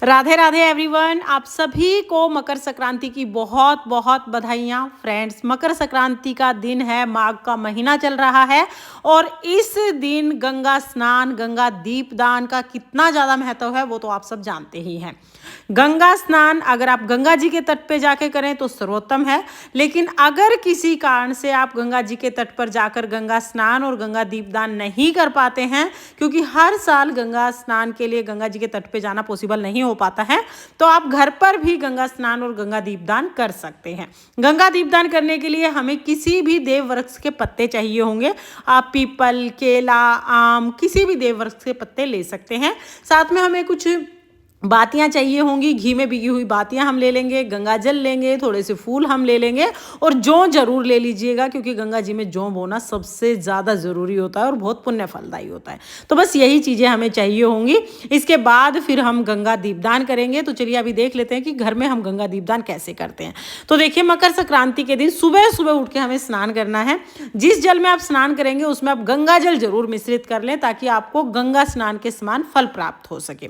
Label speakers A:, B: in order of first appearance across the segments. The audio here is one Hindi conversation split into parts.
A: राधे राधे एवरीवन, आप सभी को मकर संक्रांति की बहुत बहुत बधाइयाँ। फ्रेंड्स, मकर संक्रांति का दिन है, माघ का महीना चल रहा है और इस दिन गंगा स्नान, गंगा दीपदान का कितना ज़्यादा महत्व है वो तो आप सब जानते ही हैं। गंगा स्नान अगर आप गंगा जी के तट पे जाके करें तो सर्वोत्तम है, लेकिन अगर किसी कारण से आप गंगा जी के तट पर जाकर गंगा स्नान और गंगा दीपदान नहीं कर पाते हैं, क्योंकि हर साल गंगा स्नान के लिए गंगा जी के तट पे जाना पॉसिबल नहीं हो पाता है, तो आप घर पर भी गंगा स्नान और गंगा दीपदान कर सकते हैं। गंगा दीपदान करने के लिए हमें किसी भी देव वृक्ष के पत्ते चाहिए होंगे। आप पीपल, केला, आम, किसी भी देव वृक्ष के पत्ते ले सकते हैं। साथ में हमें कुछ बातियाँ चाहिए होंगी, घी में भिगी हुई बातियाँ हम ले लेंगे, गंगा जल लेंगे, थोड़े से फूल हम ले लेंगे और जौ जरूर ले लीजिएगा, क्योंकि गंगा जी में जौ बोना सबसे ज़्यादा ज़रूरी होता है और बहुत पुण्य फलदायी होता है। तो बस यही चीज़ें हमें चाहिए होंगी। इसके बाद फिर हम गंगा दीपदान करेंगे। तो चलिए अभी देख लेते हैं कि घर में हम गंगा दीपदान कैसे करते हैं। तो देखिए, मकर संक्रांति के दिन सुबह सुबह उठ के हमें स्नान करना है। जिस जल में आप स्नान करेंगे उसमें आप गंगा जल जरूर मिश्रित कर लें, ताकि आपको गंगा स्नान के समान फल प्राप्त हो सके।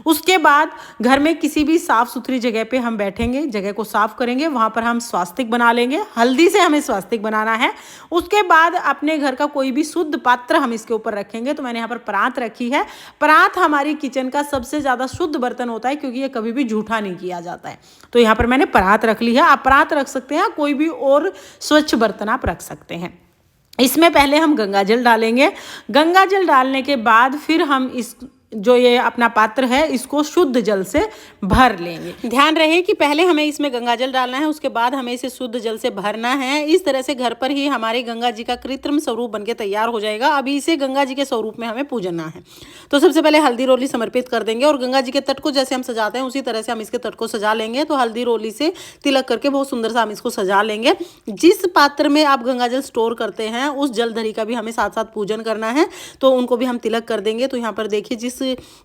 A: उसके बाद घर में किसी भी साफ सुथरी जगह पे हम बैठेंगे, जगह को साफ करेंगे, वहां पर हम स्वास्तिक बना लेंगे। हल्दी से हमें स्वास्तिक बनाना है। उसके बाद अपने घर का कोई भी शुद्ध पात्र हम इसके ऊपर रखेंगे। तो मैंने यहाँ पर परात रखी है। परात हमारी किचन का सबसे ज्यादा शुद्ध बर्तन होता है, क्योंकि ये कभी भी जूठा नहीं किया जाता है। तो यहाँ पर मैंने परात रख ली है। आप परात रख सकते हैं, कोई भी और स्वच्छ बर्तन आप रख सकते हैं। इसमें पहले हम गंगा जल डालेंगे। गंगा जल डालने के बाद फिर हम इस जो ये अपना पात्र है इसको शुद्ध जल से भर लेंगे। ध्यान रहे कि पहले हमें इसमें गंगा जल डालना है, उसके बाद हमें इसे शुद्ध जल से भरना है। इस तरह से घर पर ही हमारे गंगा जी का कृत्रिम स्वरूप बनके तैयार हो जाएगा। अभी इसे गंगा जी के स्वरूप में हमें पूजना है। तो सबसे पहले हल्दी रोली समर्पित कर देंगे और गंगा जी के तट को जैसे हम सजाते हैं उसी तरह से हम इसके तट को सजा लेंगे। तो हल्दी रोली से तिलक करके बहुत सुंदर सा हम इसको सजा लेंगे। जिस पात्र में आप गंगा जल स्टोर करते हैं उस जलधरी का भी हमें साथ साथ पूजन करना है, तो उनको भी हम तिलक कर देंगे। तो यहाँ पर देखिए, जिस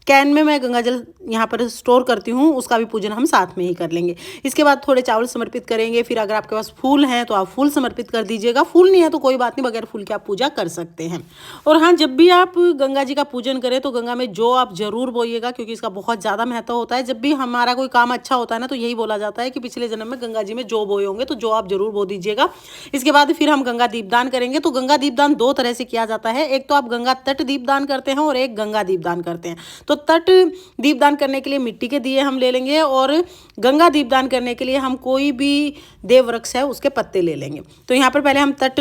A: कैन में मैं गंगा जल यहाँ पर स्टोर करती हूँ उसका भी पूजन हम साथ में ही कर लेंगे। इसके बाद थोड़े चावल समर्पित करेंगे। फिर अगर आपके पास फूल हैं तो आप फूल समर्पित कर दीजिएगा। फूल नहीं है तो कोई बात नहीं, बगैर फूल के आप पूजा कर सकते हैं। और हाँ, जब भी आप गंगा जी का पूजन करें तो गंगा में जौ आप जरूर बोइएगा, क्योंकि इसका बहुत ज़्यादा महत्व होता है। जब भी हमारा कोई काम अच्छा होता है ना, तो यही बोला जाता है कि पिछले जन्म में गंगा जी में जौ बोए होंगे, तो जौ आप जरूर बो दीजिएगा। इसके बाद फिर हम गंगा दीपदान करेंगे। तो गंगा दीपदान दो तरह से किया जाता है। एक तो आप गंगा तट दीपदान करते हैं और एक गंगा दीपदान करते हैं। तो तट दीपदान करने के लिए मिट्टी के दिए हम ले लेंगे और गंगा दीपदान करने के लिए हम कोई भी देव वृक्ष है उसके पत्ते ले लेंगे। तो यहाँ पर पहले हम तट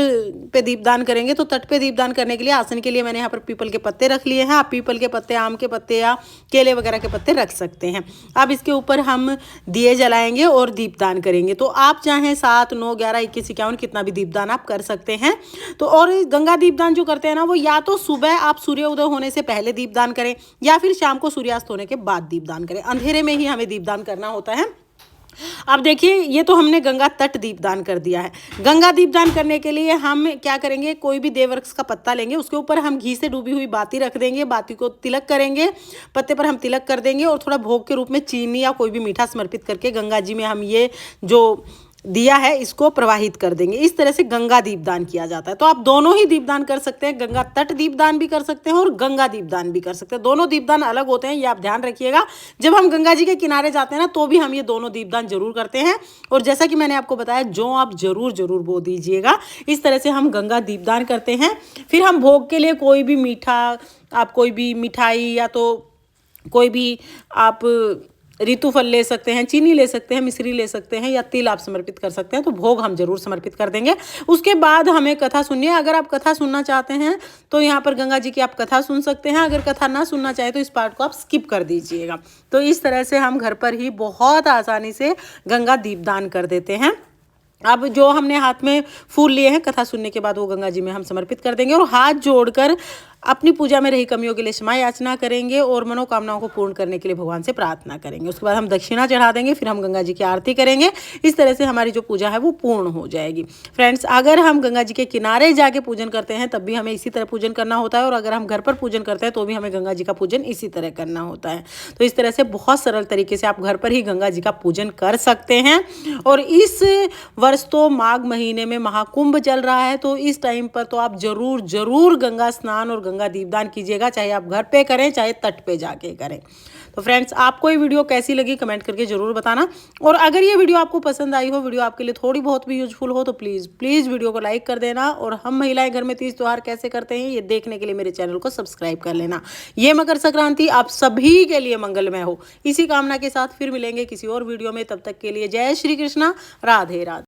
A: पे दीपदान करेंगे। तो तट पे दीपदान करने के लिए आसन के लिए मैंने यहाँ पर पीपल के पत्ते रख लिए हैं। आप पीपल के पत्ते, आम के पत्ते या केले वगैरह के पत्ते रख सकते हैं। अब इसके ऊपर हम दिए जलाएंगे और दीपदान करेंगे। तो आप चाहें 7, 9, 11, 21, 51 कितना भी दीपदान आप कर सकते हैं। तो और गंगा दीपदान जो करते हैं ना, वो या तो सुबह आप सूर्य उदय होने से पहले दीपदान करें या फिर शाम को सूर्यास्त होने के बाद दीपदान करें। अंधेरे में ही हमें दीपदान करना होता है। अब देखिए, ये तो हमने गंगा तट दीपदान कर दिया है। गंगा दीपदान करने के लिए हम क्या करेंगे, कोई भी देव वृक्ष का पत्ता लेंगे, उसके ऊपर हम घी से डूबी हुई बाती रख देंगे। बाती को तिलक करेंगे, पत्ते पर हम तिलक कर देंगे और थोड़ा भोग के रूप में चीनी या कोई भी मीठा समर्पित करके गंगा जी में हम ये जो दिया है इसको प्रवाहित कर देंगे। इस तरह से गंगा दीपदान किया जाता है। तो आप दोनों ही दीपदान कर सकते हैं, गंगा तट दीपदान भी कर सकते हैं और गंगा दीपदान भी कर सकते हैं। दोनों दीपदान अलग होते हैं, ये आप ध्यान रखिएगा। जब हम गंगा जी के किनारे जाते हैं ना, तो भी हम ये दोनों दीपदान जरूर करते हैं। और जैसा कि मैंने आपको बताया, जो आप जरूर जरूर बो दीजिएगा। इस तरह से हम गंगा दीपदान करते हैं। फिर हम भोग के लिए कोई भी मीठा, आप कोई भी मिठाई या तो कोई भी आप ऋतु फल ले सकते हैं, चीनी ले सकते हैं, मिश्री ले सकते हैं या तिल आप समर्पित कर सकते हैं। तो भोग हम जरूर समर्पित कर देंगे। उसके बाद हमें कथा सुनिए। अगर आप कथा सुनना चाहते हैं तो यहाँ पर गंगा जी की आप कथा सुन सकते हैं। अगर कथा ना सुनना चाहे तो इस पार्ट को आप स्किप कर दीजिएगा। तो इस तरह से हम घर पर ही बहुत आसानी से गंगा दीपदान कर देते हैं। अब जो हमने हाथ में फूल लिए हैं, कथा सुनने के बाद वो गंगा जी में हम समर्पित कर देंगे और हाथ जोड़कर अपनी पूजा में रही कमियों के लिए क्षमा याचना करेंगे और मनोकामनाओं को पूर्ण करने के लिए भगवान से प्रार्थना करेंगे। उसके बाद हम दक्षिणा चढ़ा देंगे। फिर हम गंगा जी की आरती करेंगे। इस तरह से हमारी जो पूजा है वो पूर्ण हो जाएगी। फ्रेंड्स, अगर हम गंगा जी के किनारे जाके पूजन करते हैं तब भी हमें इसी तरह पूजन करना होता है, और अगर हम घर पर पूजन करते हैं तो भी हमें गंगा जी का पूजन इसी तरह करना होता है। तो इस तरह से बहुत सरल तरीके से आप घर पर ही गंगा जी का पूजन कर सकते हैं। और इस वर्ष तो माघ महीने में महाकुंभ चल रहा है, तो इस टाइम पर तो आप जरूर जरूर गंगा स्नान और गंगा दीपदान कीजिएगा, चाहे आप घर पे करें चाहे तट पे जाके करें। तो फ्रेंड्स, आपको ये वीडियो कैसी लगी कमेंट करके जरूर बताना, और अगर ये वीडियो आपको पसंद आई हो, वीडियो आपके लिए थोड़ी बहुत भी यूजफुल हो, तो प्लीज़ प्लीज़ वीडियो को लाइक कर देना, और हम महिलाएं घर में तीज त्योहार कैसे करते हैं ये देखने के लिए मेरे चैनल को सब्सक्राइब कर लेना। ये मकर संक्रांति आप सभी के लिए मंगलमय हो, इसी कामना के साथ फिर मिलेंगे किसी और वीडियो में। तब तक के लिए जय श्री कृष्णा, राधे राधे।